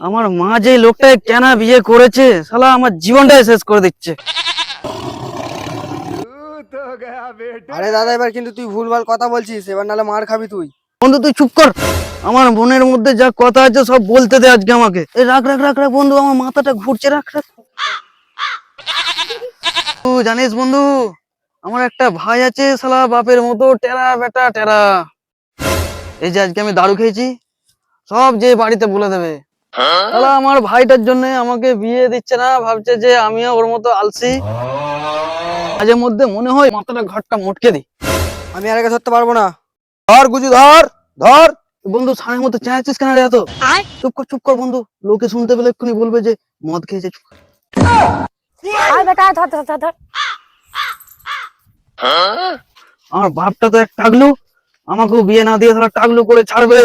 আমার মা যে লোকটাকে কেন বিয়ে করেছে শালা আমার জীবনটাই শেষ করে দিচ্ছে। আরে দাদা, এবার কিন্তু তুই ভুলভাল কথা বলছিস, এবার নাহলে মার খাবি তুই। বন্ধু তুই চুপ কর, আমার মনের মধ্যে যা কথা আছে সব বলতে দে আজকে আমাকে। এই রাখ রাখ রাখ রাখ বন্ধু, আমার মাথাটা ঘুরছে, রাখ রাখ। তুই জানিস বন্ধু, আমার একটা ভাই আছে শালা বাপের মতো টেরা বেটা টেরা। এই যে আজকে আমি দারু খেয়েছি, সব যে বাড়িতে বলে দেবে। শালা আমার ভাইটার জন্য আমাকে বিয়ে দিচ্ছে না, ভাবছে যে আমিও ওর মতো আলসি। মাঝে মধ্যে মনে হয় মাথাটা ঘাটটা মটকে দিই। আমি আর আগে ধরতে পারবো না। ধর গুজু ধর ধর। বন্ধু সারের মতো চেঁচাচ্ছিস কেন রে এত? চুপ কর বন্ধু, লোকে শুনতে পেলে এক্ষুনি বলবে যে মদ খেয়েছে। চুপ কর। আয় বেটা, ধর ধর ধর ধর। আমার বাপটা তো এক টাগলু, আমাকেও বিয়ে না দিয়ে তারা টাগলু করে ছাড়বে।